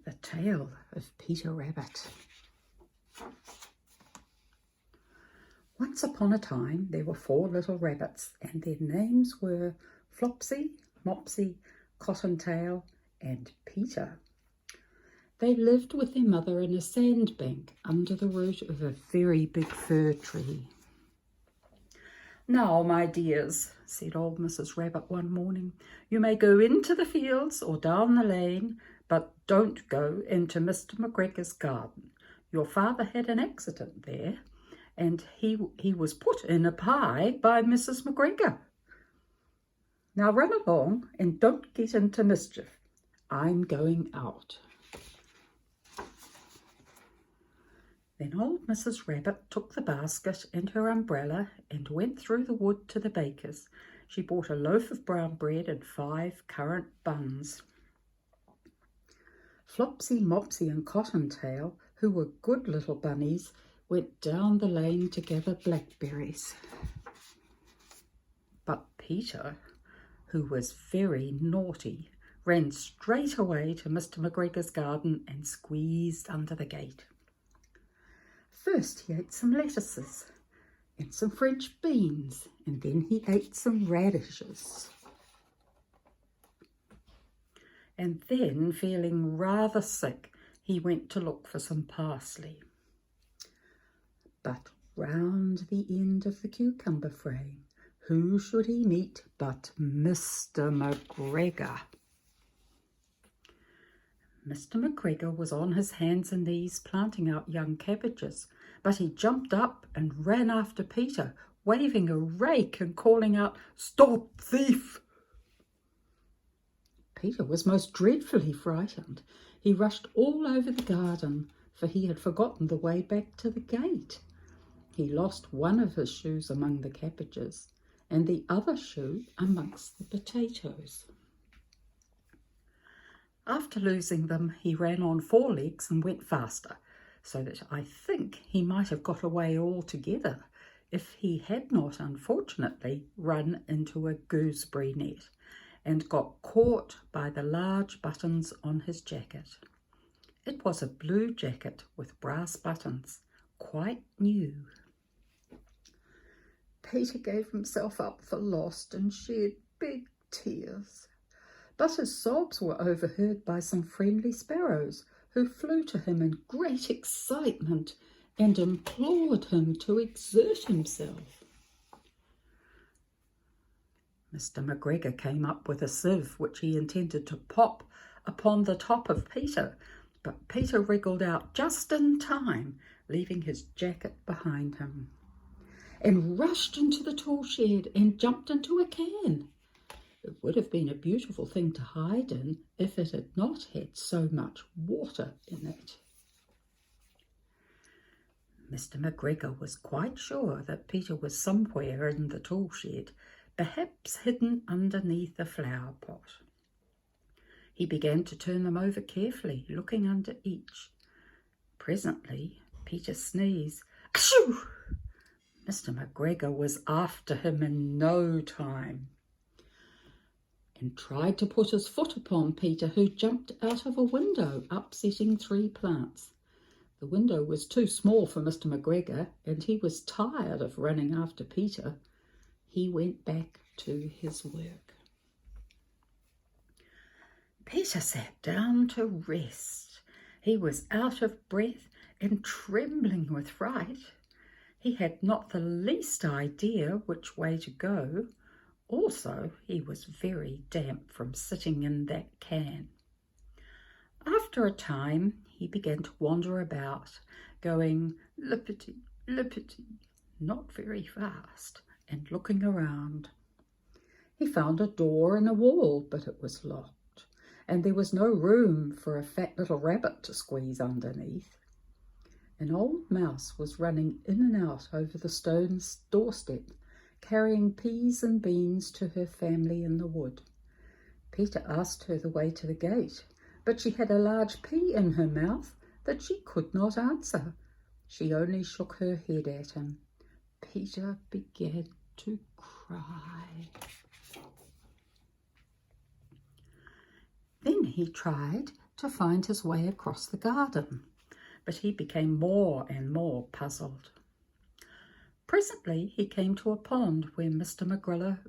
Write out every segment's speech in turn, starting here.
The Tale of Peter Rabbit. Once upon a time there were 4 little rabbits, and their names were Flopsy, Mopsy, Cottontail, and Peter. They lived with their mother in a sandbank under the root of a very big fir tree. "Now, my dears," said old Mrs. Rabbit one morning, "you may go into the fields or down the lane, but don't go into Mr. McGregor's garden. Your father had an accident there, and he was put in a pie by Mrs. McGregor. Now run along and don't get into mischief. I'm going out." Then old Mrs. Rabbit took the basket and her umbrella and went through the wood to the baker's. She bought a loaf of brown bread and 5 currant buns. Flopsy, Mopsy and Cottontail, who were good little bunnies, went down the lane to gather blackberries. But Peter, who was very naughty, ran straight away to Mr. McGregor's garden and squeezed under the gate. First he ate some lettuces and some French beans, and then he ate some radishes. And then, feeling rather sick, he went to look for some parsley. But round the end of the cucumber frame, who should he meet but Mr. McGregor? Mr. McGregor was on his hands and knees planting out young cabbages, but he jumped up and ran after Peter, waving a rake and calling out, "Stop, thief!" Peter was most dreadfully frightened. He rushed all over the garden, for he had forgotten the way back to the gate. He lost one of his shoes among the cabbages, and the other shoe amongst the potatoes. After losing them, he ran on 4 legs and went faster, so that I think he might have got away altogether if he had not unfortunately run into a gooseberry net and got caught by the large buttons on his jacket. It was a blue jacket with brass buttons, quite new. Peter gave himself up for lost and shed big tears. But his sobs were overheard by some friendly sparrows, who flew to him in great excitement and implored him to exert himself. Mr. McGregor came up with a sieve which he intended to pop upon the top of Peter, but Peter wriggled out just in time, leaving his jacket behind him, and rushed into the tool shed and jumped into a can. It would have been a beautiful thing to hide in if it had not had so much water in it. Mr. McGregor was quite sure that Peter was somewhere in the tool shed, perhaps hidden underneath a flower pot. He began to turn them over carefully, looking under each. Presently, Peter sneezed. "Achoo!" Mr. McGregor was after him in no time, and tried to put his foot upon Peter, who jumped out of a window, upsetting 3 plants. The window was too small for Mr. McGregor, and he was tired of running after Peter. He went back to his work. Peter sat down to rest. He was out of breath and trembling with fright. He had not the least idea which way to go. Also, he was very damp from sitting in that can. After a time, he began to wander about, going lippity, lippity, not very fast, and looking around. He found a door in a wall, but it was locked, and there was no room for a fat little rabbit to squeeze underneath. An old mouse was running in and out over the stone doorstep, carrying peas and beans to her family in the wood. Peter asked her the way to the gate, but she had a large pea in her mouth that she could not answer. She only shook her head at him. Peter began to cry. Then he tried to find his way across the garden, but he became more and more puzzled. Presently he came to a pond where Mr. McGregor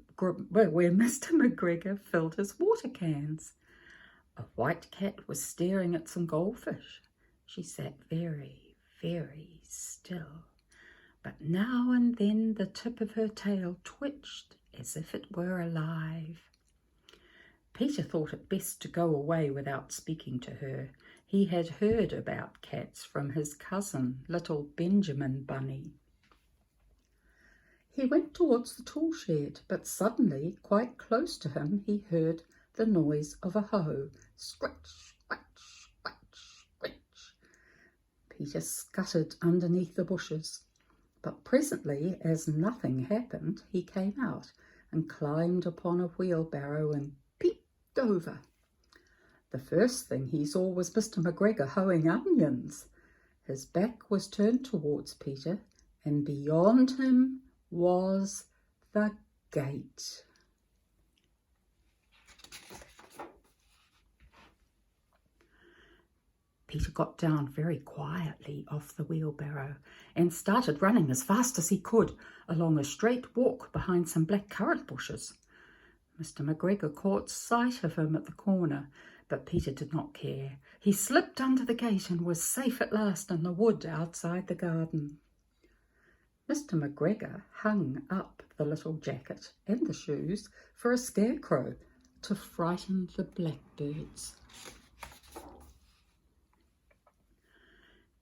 filled his water cans. A white cat was staring at some goldfish. She sat very, very still, but now and then the tip of her tail twitched as if it were alive. Peter thought it best to go away without speaking to her. He had heard about cats from his cousin, little Benjamin Bunny. He went towards the tool shed, but suddenly, quite close to him, he heard the noise of a hoe. Scratch, scratch, scratch, scratch. Peter scuttered underneath the bushes, but presently, as nothing happened, he came out and climbed upon a wheelbarrow and peeped over. The first thing he saw was Mr. McGregor hoeing onions. His back was turned towards Peter, and beyond him was the gate. Peter got down very quietly off the wheelbarrow and started running as fast as he could along a straight walk behind some black currant bushes. Mr. McGregor caught sight of him at the corner, but Peter did not care. He slipped under the gate and was safe at last in the wood outside the garden. Mr. McGregor hung up the little jacket and the shoes for a scarecrow to frighten the blackbirds.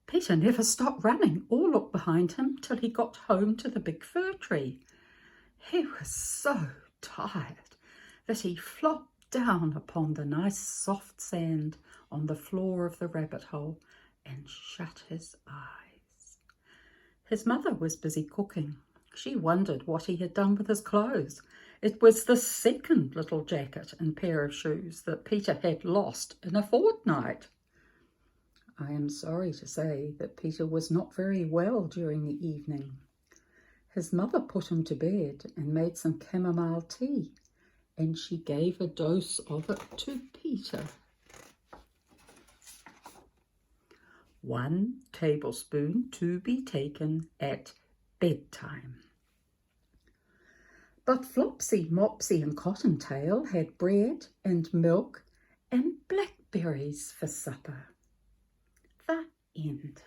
Peter never stopped running or looked behind him till he got home to the big fir tree. He was so tired that he flopped down upon the nice soft sand on the floor of the rabbit hole and shut his eyes. His mother was busy cooking. She wondered what he had done with his clothes. It was the second little jacket and pair of shoes that Peter had lost in a fortnight. I am sorry to say that Peter was not very well during the evening. His mother put him to bed and made some chamomile tea, and she gave a dose of it to Peter. 1 tablespoon to be taken at bedtime. But Flopsy, Mopsy and Cottontail had bread and milk and blackberries for supper. The end.